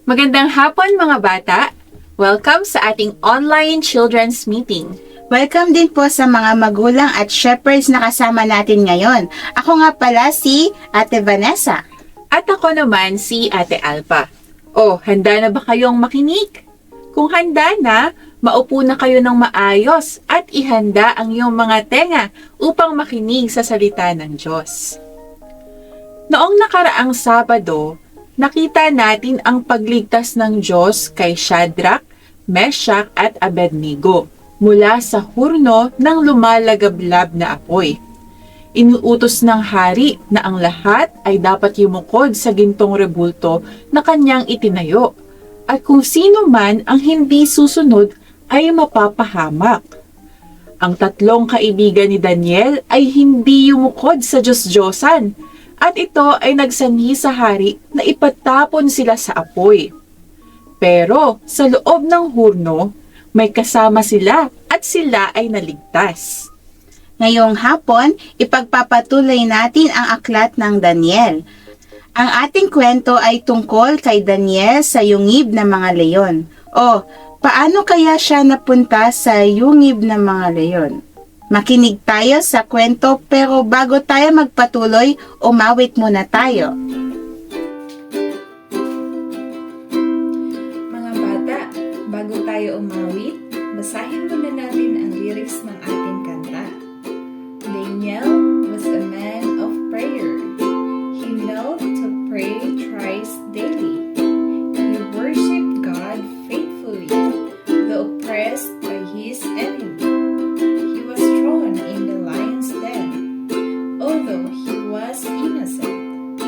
Magandang hapon mga bata! Welcome sa ating online children's meeting. Welcome din po sa mga magulang at shepherds na kasama natin ngayon. Ako nga pala si Ate Vanessa. At ako naman si Ate Alpa. Oh, handa na ba kayong makinig? Kung handa na, maupo na kayo ng maayos at ihanda ang iyong mga tenga upang makinig sa salita ng Diyos. Noong nakaraang Sabado, nakita natin ang pagligtas ng Diyos kay Shadrach, Meshach at Abednego mula sa hurno ng lumalagablab na apoy. Inuutos ng hari na ang lahat ay dapat yumukod sa gintong rebulto na kanyang itinayo, at kung sino man ang hindi susunod ay mapapahamak. Ang tatlong kaibigan ni Daniel ay hindi yumukod sa Diyos-Diyosan, at ito ay nagsanhi sa hari na ipatapon sila sa apoy. Pero sa loob ng hurno, may kasama sila at sila ay naligtas. Ngayong hapon, ipagpapatuloy natin ang aklat ng Daniel. Ang ating kwento ay tungkol kay Daniel sa yungib ng mga leyon. O, paano kaya siya napunta sa yungib ng mga leyon? Makinig tayo sa kwento, pero bago tayo magpatuloy, umawit muna tayo. Mga bata, bago tayo umawit, basahin muna natin ang lyrics ng ating kanta. Daniel was a man of prayer. He knelt to pray thrice daily. He worshipped God faithfully, though oppressed by his enemy. He was thrown in the lion's den, although he was innocent.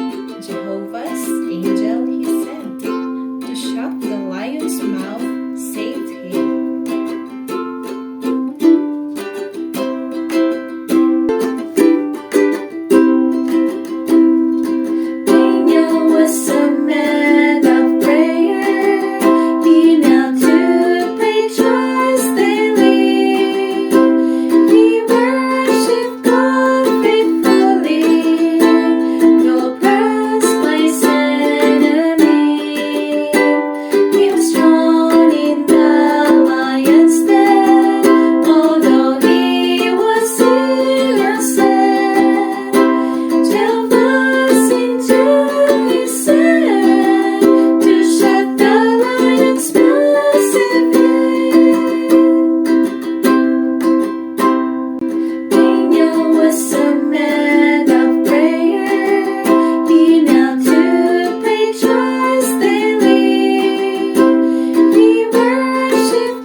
Jehovah's angel he sent to shut the lion's mouth, saved him. Daniel was a man of prayer. He knelt to pray twice daily. He worshipped God faithfully, though oppressed by his enemy. He was thrown in the lion's den, although he was innocent. Jehovah's angel he sent to shut the lion's mouth, save him. Daniel was a man of prayer. He knelt to pray twice daily. He worshipped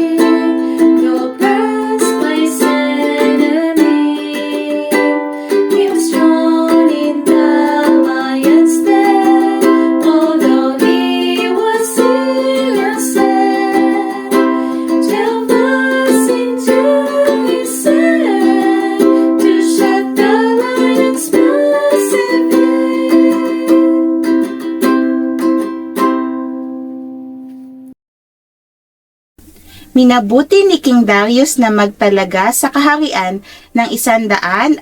God faithfully, though oppressed by his enemy. He was thrown in the lion's den, although he was innocent. Jehovah's angel he sent to shut the lion's mouth, save him. Minabuti ni King Darius na magtalaga sa kaharian ng 120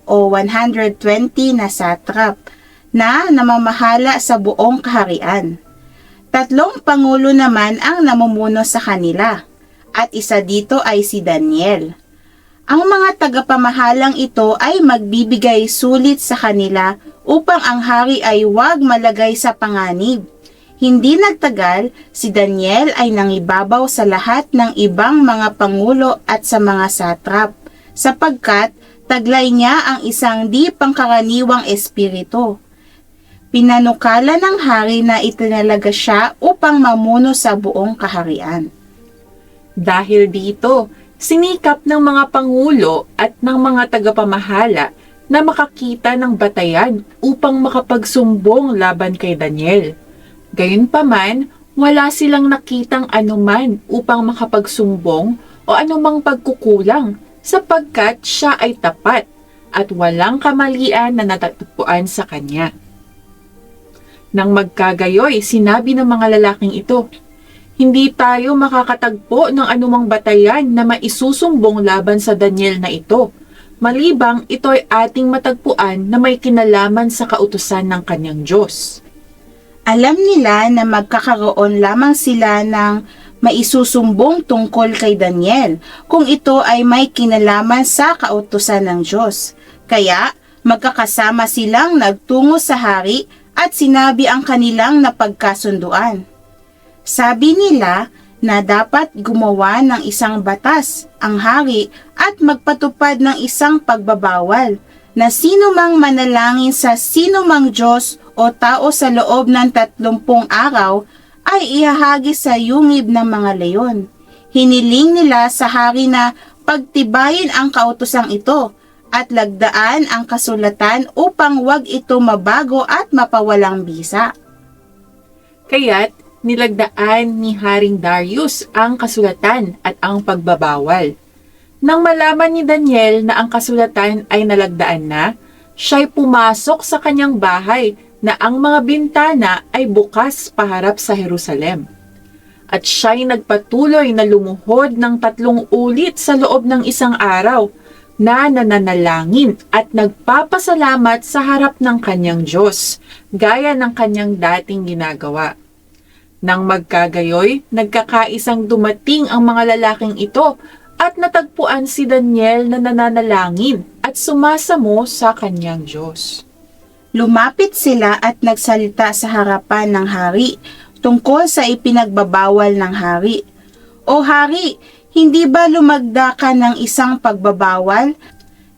o 120 na satrap na namamahala sa buong kaharian. 3 pangulo naman ang namumuno sa kanila, at isa dito ay si Daniel. Ang mga tagapamahalang ito ay magbibigay sulit sa kanila upang ang hari ay huwag malagay sa panganib. Hindi nagtagal, si Daniel ay nangibabaw sa lahat ng ibang mga pangulo at sa mga satrap, sapagkat taglay niya ang isang di pangkaraniwang espiritu. Pinanukala ng hari na itinalaga siya upang mamuno sa buong kaharian. Dahil dito, sinikap ng mga pangulo at ng mga tagapamahala na makakita ng batayan upang makapagsumbong laban kay Daniel. Gayunpaman, wala silang nakitang anuman upang makapagsumbong o anumang pagkukulang, sapagkat siya ay tapat at walang kamalian na natatagpuan sa kanya. Nang magkagayoy, sinabi ng mga lalaking ito, Hindi tayo makakatagpo ng anumang batayan na maisusumbong laban sa Daniel na ito, malibang ito'y ating matagpuan na may kinalaman sa kautusan ng kanyang Diyos. Alam nila na magkakaroon lamang sila ng maisusumbong tungkol kay Daniel kung ito ay may kinalaman sa kautusan ng Diyos. Kaya magkakasama silang nagtungo sa hari at sinabi ang kanilang napagkasunduan. Sabi nila na dapat gumawa ng isang batas ang hari at magpatupad ng isang pagbabawal na sino mang manalangin sa sino mang Diyos o tao sa loob ng 30 araw ay ihahagi sa yungib ng mga leyon. Hiniling nila sa hari na pagtibayin ang kautosang ito at lagdaan ang kasulatan upang wag ito mabago at mapawalang bisa. Kaya't nilagdaan ni Haring Darius ang kasulatan at ang pagbabawal. Nang malaman ni Daniel na ang kasulatan ay nalagdaan na, siya'y pumasok sa kanyang bahay na ang mga bintana ay bukas paharap sa Jerusalem. At siya'y nagpatuloy na lumuhod ng 3 ulit sa loob ng isang araw na nananalangin at nagpapasalamat sa harap ng kanyang Diyos, gaya ng kanyang dating ginagawa. Nang magkagayoy, nagkakaisang dumating ang mga lalaking ito at natagpuan si Daniel na nananalangin at sumasamo sa kanyang Diyos. Lumapit sila at nagsalita sa harapan ng hari tungkol sa ipinagbabawal ng hari. O hari, hindi ba lumagda ka ng isang pagbabawal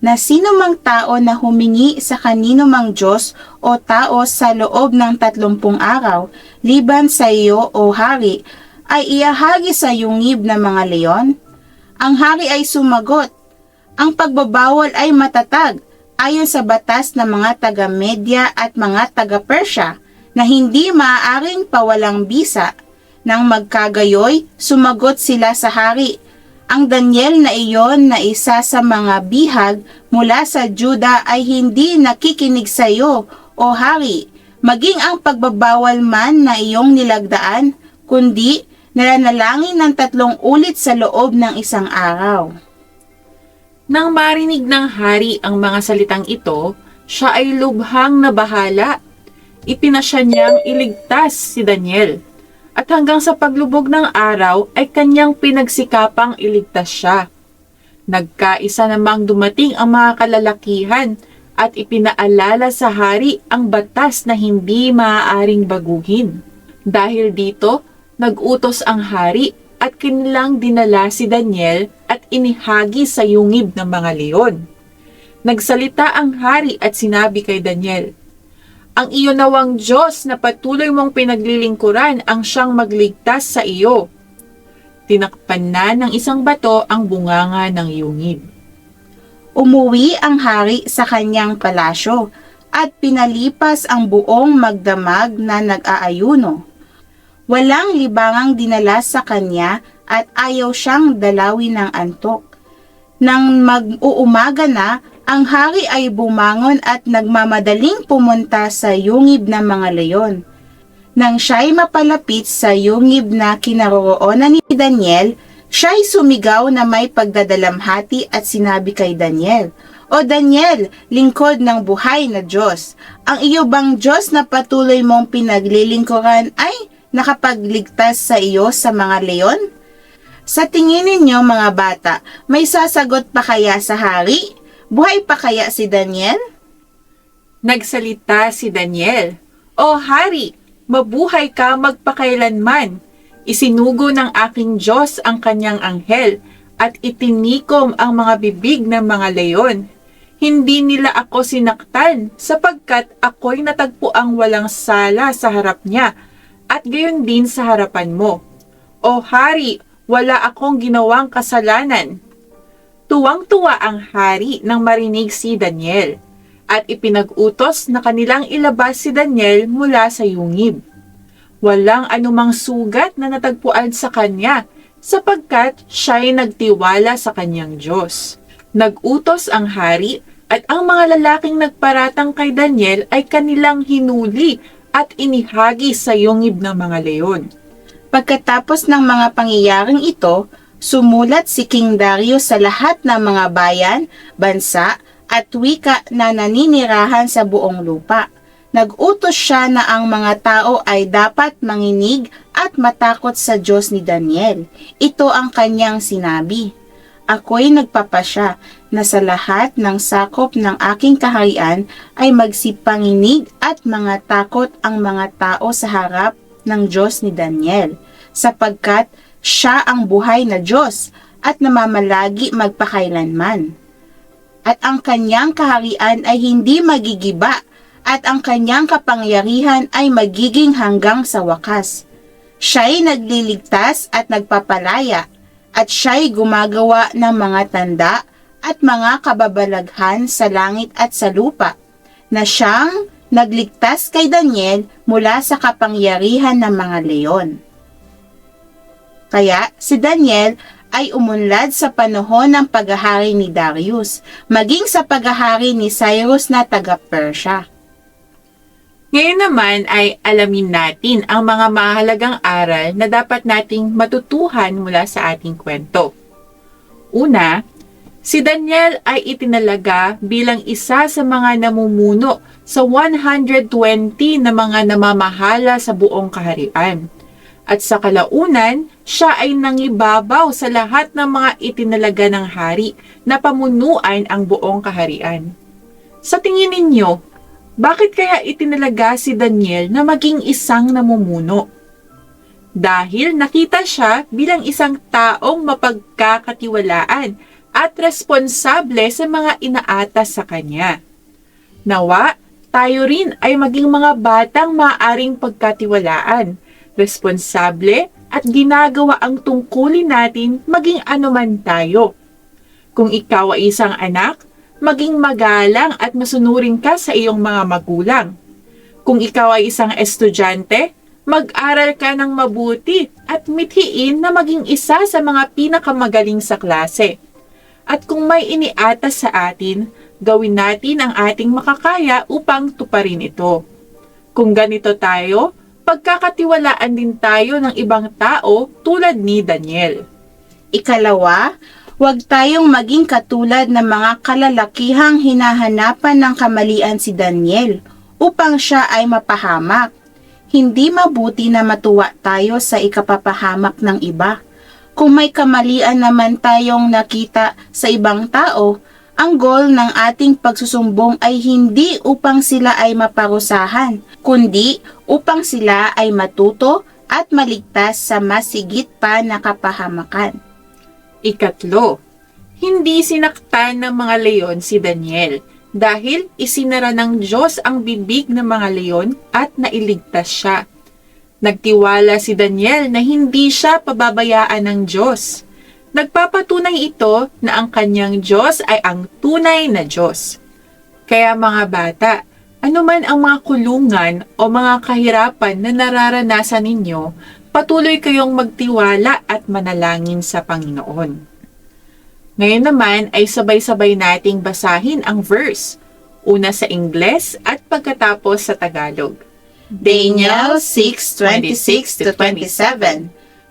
na sino mang tao na humingi sa kanino mang Diyos o tao sa loob ng 30 araw, liban sa iyo o hari, ay iahagi sa yungib ng mga leyon? Ang hari ay sumagot, ang pagbabawal ay matatag ayon sa batas ng mga taga-Media at mga taga-Persya na hindi maaaring pawalang bisa. Nang magkagayoy, sumagot sila sa hari, ang Daniel na iyon na isa sa mga bihag mula sa Juda ay hindi nakikinig sa iyo, o hari, maging ang pagbabawal man na iyong nilagdaan, kundi nalanalangin ng 3 ulit sa loob ng isang araw. Nang marinig ng hari ang mga salitang ito, siya ay lubhang nabahala. Ipinasya niyang iligtas si Daniel. At hanggang sa paglubog ng araw ay kanyang pinagsikapang iligtas siya. Nagkaisa namang dumating ang mga kalalakihan at ipinaalala sa hari ang batas na hindi maaaring baguhin. Dahil dito, nag-utos ang hari at kinilang dinala si Daniel at inihagi sa yungib ng mga leon. Nagsalita ang hari at sinabi kay Daniel, ang iyo nawang Diyos na patuloy mong pinaglilingkuran ang siyang magligtas sa iyo. Tinakpan na ng isang bato ang bunganga ng yungib. Umuwi ang hari sa kanyang palasyo at pinalipas ang buong magdamag na nag-aayuno. Walang libangang dinala sa kanya at ayaw siyang dalawin ng antok. Nang mag-uumaga na, ang hari ay bumangon at nagmamadaling pumunta sa yungib ng mga leyon. Nang siya'y mapalapit sa yungib na kinaroroonan ni Daniel, siya'y sumigaw na may pagdadalamhati at sinabi kay Daniel, O Daniel, lingkod ng buhay na Diyos, ang iyo bang Diyos na patuloy mong pinaglilingkuran ay nakapagligtas sa iyo sa mga leyon? Sa tingin ninyo mga bata, may sasagot pa kaya sa hari? Buhay pa kaya si Daniel? Nagsalita si Daniel, O hari, mabuhay ka magpakailanman. Isinugo ng aking Diyos ang kanyang anghel at itinikom ang mga bibig ng mga leyon. Hindi nila ako sinaktan sapagkat ako'y natagpuang walang sala sa harap niya at gayon din sa harapan mo. O hari, wala akong ginawang kasalanan. Tuwang-tuwa ang hari nang marinig si Daniel at ipinag-utos na kanilang ilabas si Daniel mula sa yungib. Walang anumang sugat na natagpuan sa kanya sapagkat siya'y nagtiwala sa kanyang Diyos. Nag-utos ang hari at ang mga lalaking nagparatang kay Daniel ay kanilang hinuli at inihagi sa yungib ng mga leyon. Pagkatapos ng mga pangyayaring ito, Sumulat si King Darius sa lahat ng mga bayan, bansa, at wika na naninirahan sa buong lupa. Nag-utos siya na ang mga tao ay dapat manginig at matakot sa Diyos ni Daniel. Ito ang kanyang sinabi, "Ako'y nagpapasya na sa lahat ng sakop ng aking kaharian ay magsipanginig at mga takot ang mga tao sa harap ng Diyos ni Daniel, sapagkat siya ang buhay na Diyos at namamalagi magpakailanman. At ang kanyang kaharian ay hindi magigiba at ang kanyang kapangyarihan ay magiging hanggang sa wakas. Siya'y nagliligtas at nagpapalaya, at siya'y gumagawa ng mga tanda at mga kababalaghan sa langit at sa lupa, na siyang nagligtas kay Daniel mula sa kapangyarihan ng mga leon." Kaya si Daniel ay umunlad sa panahon ng paghahari ni Darius, maging sa paghahari ni Cyrus na taga-Persia. Ngayon naman ay alamin natin ang mga mahalagang aral na dapat nating matutuhan mula sa ating kwento. Una, si Daniel ay itinalaga bilang isa sa mga namumuno sa 120 na mga namamahala sa buong kaharian. At sa kalaunan, siya ay nangibabaw sa lahat ng mga itinalaga ng hari na pamunuan ang buong kaharian. Sa tingin ninyo, bakit kaya itinalaga si Daniel na maging isang namumuno? Dahil nakita siya bilang isang taong mapagkakatiwalaan at responsable sa mga inaatas sa kanya. Nawa, tayo rin ay maging mga batang maaaring pagkatiwalaan, responsable at ginagawa ang tungkulin natin maging anuman tayo. Kung ikaw ay isang anak, maging magalang at masunurin ka sa iyong mga magulang. Kung ikaw ay isang estudyante, mag-aral ka ng mabuti at mithiin na maging isa sa mga pinakamagaling sa klase. At kung may iniatas sa atin, gawin natin ang ating makakaya upang tuparin ito. Kung ganito tayo, pagkakatiwalaan din tayo ng ibang tao tulad ni Daniel. Ikalawa, huwag tayong maging katulad ng mga kalalakihang hinahanapan ng kamalian si Daniel upang siya ay mapahamak. Hindi mabuti na matuwa tayo sa ikapapahamak ng iba. Kung may kamalian naman tayong nakita sa ibang tao, ang goal ng ating pagsusumbong ay hindi upang sila ay maparusahan, kundi upang sila ay matuto at maligtas sa masigit pa na kapahamakan. Ikatlo, hindi sinaktan ng mga leon si Daniel dahil isinara ng Diyos ang bibig ng mga leon at nailigtas siya. Nagtiwala si Daniel na hindi siya pababayaan ng Diyos. Nagpapatunay ito na ang kanyang Diyos ay ang tunay na Diyos. Kaya mga bata, anuman ang mga kulungan o mga kahirapan na nararanasan ninyo, patuloy kayong magtiwala at manalangin sa Panginoon. Ngayon naman ay sabay-sabay nating basahin ang verse, una sa Ingles at pagkatapos sa Tagalog. Daniel 6:26-27.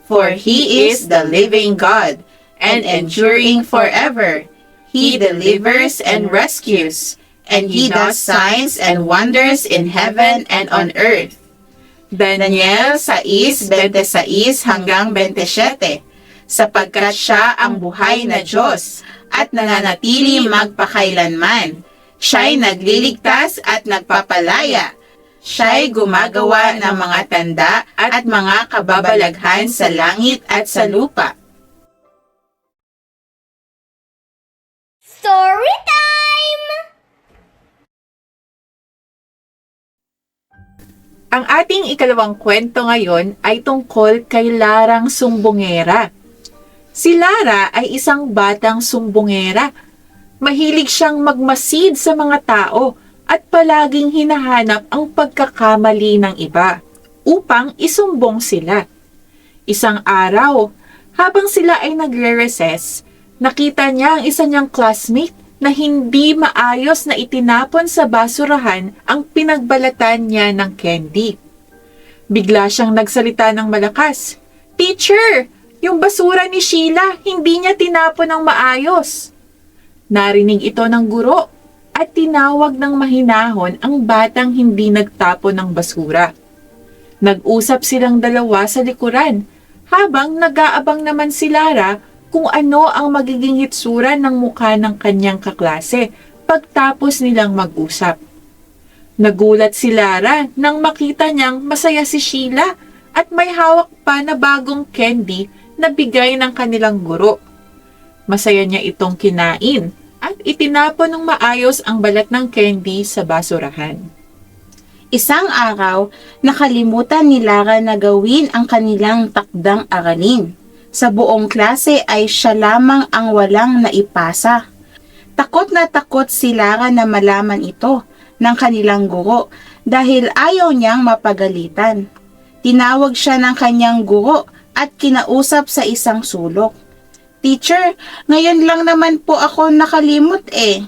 For he is the living God, and enduring forever. He delivers and rescues, and he does signs and wonders in heaven and on earth. Daniel 6:26 hanggang 27. Sapagkat siya ang buhay na Diyos at nananatili magpakailanman. Siya'y nagliligtas at nagpapalaya. Siya'y gumagawa ng mga tanda at mga kababalaghan sa langit at sa lupa. Story time! Ang ating ikalawang kwento ngayon ay tungkol kay Larang Sumbongera. Si Lara ay isang batang sumbongera. Mahilig siyang magmasid sa mga tao at palaging hinahanap ang pagkakamali ng iba upang isumbong sila. Isang araw, habang sila ay nagre-recess, nakita niya ang isa niyang classmate na hindi maayos na itinapon sa basurahan ang pinagbalatan niya ng candy. Bigla siyang nagsalita ng malakas, "Teacher, Yung basura ni Sheila, hindi niya tinapon ng maayos. Narinig ito ng guro at tinawag ng mahinahon ang batang hindi nagtapon ng basura. Nag-usap silang dalawa sa likuran habang nag-aabang naman si Lara kung ano ang magiging hitsura ng mukha ng kanyang kaklase pagtapos nilang mag-usap. Nagulat si Lara nang makita niyang masaya si Sheila at may hawak pa na bagong candy na bigay ng kanilang guro. Masaya niya itong kinain at itinapon ng maayos ang balat ng candy sa basurahan. Isang araw, nakalimutan ni Lara na gawin ang kanilang takdang aralin. Sa buong klase ay siya lamang ang walang naipasa. Takot na takot si Lara na malaman ito ng kanilang guro dahil ayaw niyang mapagalitan. Tinawag siya ng kanyang guro at kinausap sa isang sulok. "Teacher, ngayon lang naman po ako nakalimot eh."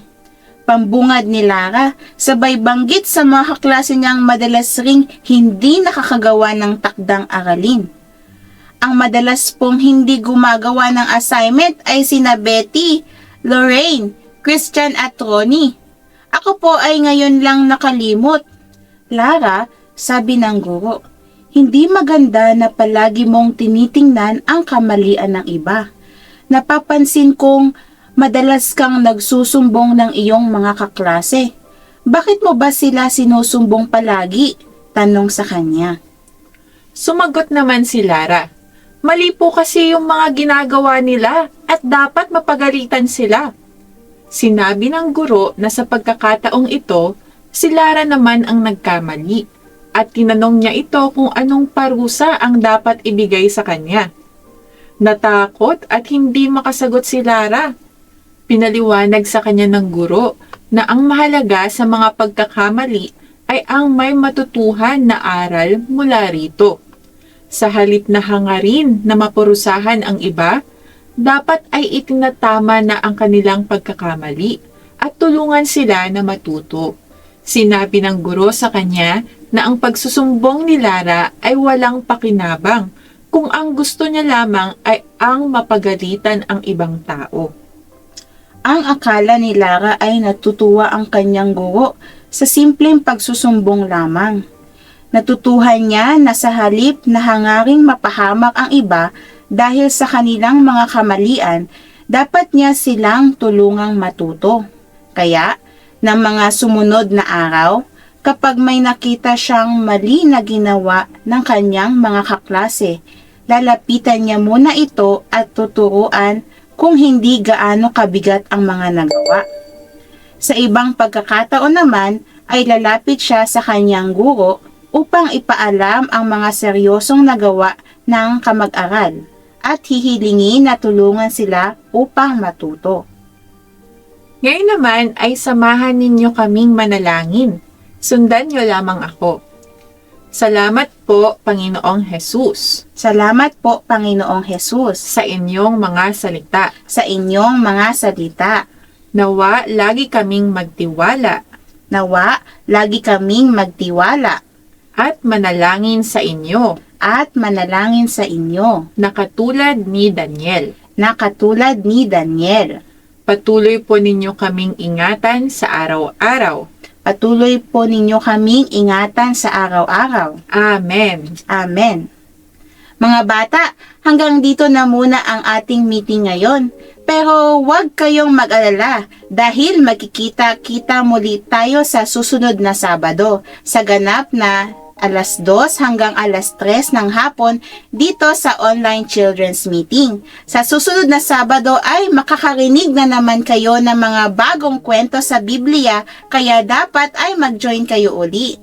Pambungad ni Lara, sabay banggit sa mga kaklase niyang madalas ring hindi nakakagawa ng takdang aralin. Ang madalas pong hindi gumagawa ng assignment ay sina Betty, Lorraine, Christian at Ronnie. "Ako po ay ngayon lang nakalimot." "Lara," sabi ng guro, "hindi maganda na palagi mong tinitingnan ang kamalian ng iba. Napapansin kong madalas kang nagsusumbong ng iyong mga kaklase. Bakit mo ba sila sinusumbong palagi?" tanong sa kanya. Sumagot naman si Lara, "Mali po kasi yung mga ginagawa nila at dapat mapagalitan sila." Sinabi ng guro na sa pagkakataong ito, si Lara naman ang nagkamali at tinanong niya ito kung anong parusa ang dapat ibigay sa kanya. Natakot at hindi makasagot si Lara. Pinaliwanag sa kanya ng guro na ang mahalaga sa mga pagkakamali ay ang may matutuhan na aral mula rito. Sa halip na hangarin na maparusahan ang iba, dapat ay itinatama na ang kanilang pagkakamali at tulungan sila na matuto. Sinabi ng guro sa kanya na ang pagsusumbong ni Lara ay walang pakinabang kung ang gusto niya lamang ay ang mapagalitan ang ibang tao. Ang akala ni Lara ay natutuwa ang kanyang guro sa simpleng pagsusumbong lamang. Natutuhan niya na sa halip na hangaring mapahamak ang iba dahil sa kanilang mga kamalian, dapat niya silang tulungang matuto. Kaya, ng mga sumunod na araw, kapag may nakita siyang mali na ginawa ng kanyang mga kaklase, lalapitan niya muna ito at tuturuan kung hindi gaano kabigat ang mga nagawa. Sa ibang pagkakataon naman ay lalapit siya sa kanyang guro upang ipaalam ang mga seryosong nagawa ng kamag-aral at hihilingin na tulungan sila upang matuto. Ngayon naman ay samahan ninyo kaming manalangin. Sundan niyo lamang ako. Salamat po, Panginoong Hesus, Salamat po, Panginoong Hesus, sa inyong mga salita. sa inyong mga salita. Nawa lagi kaming magtiwala Nawa, lagi kaming magtiwala at manalangin sa inyo at manalangin sa inyo na katulad ni Daniel. na katulad ni Daniel. Patuloy po ninyo kaming ingatan sa araw-araw. Patuloy po ninyo kaming ingatan sa araw-araw. Amen. Amen. Mga bata, hanggang dito na muna ang ating meeting ngayon. Pero huwag kayong mag-alala dahil magkikita-kita muli tayo sa susunod na Sabado sa ganap na 2:00 hanggang 3:00 ng hapon dito sa online children's meeting. Sa susunod na Sabado ay makakarinig na naman kayo ng mga bagong kwento sa Biblia kaya dapat ay mag-join kayo uli.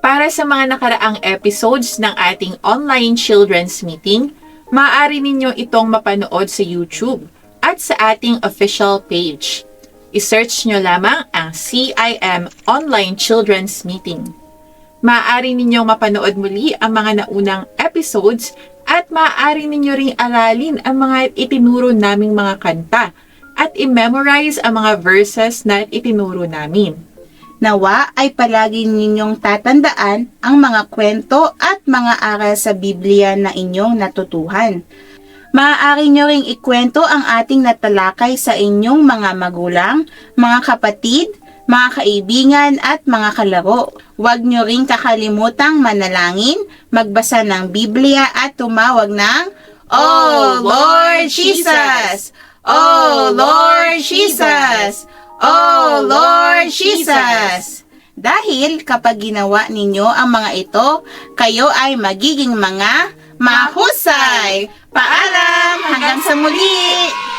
Para sa mga nakaraang episodes ng ating online children's meeting, maaari ninyo itong mapanood sa YouTube at sa ating official page. I-search nyo lamang ang CIM Online Children's Meeting. Maaari ninyong mapanood muli ang mga naunang episodes at maaari ninyo ring aralin ang mga itinuro naming mga kanta at i-memorize ang mga verses na itinuro namin. Nawa ay palagi ninyong tatandaan ang mga kwento at mga aral sa Biblia na inyong natutuhan. Maaari nyo ring ikwento ang ating natalakay sa inyong mga magulang, mga kapatid, mga kaibigan at mga kalaro. Huwag nyo ring kakalimutang manalangin, magbasa ng Biblia at tumawag ng Oh Lord Jesus! Oh Lord Jesus! Oh Lord Jesus! Dahil kapag ginawa ninyo ang mga ito, kayo ay magiging mga mahusay. Paalam! Hanggang sa muli!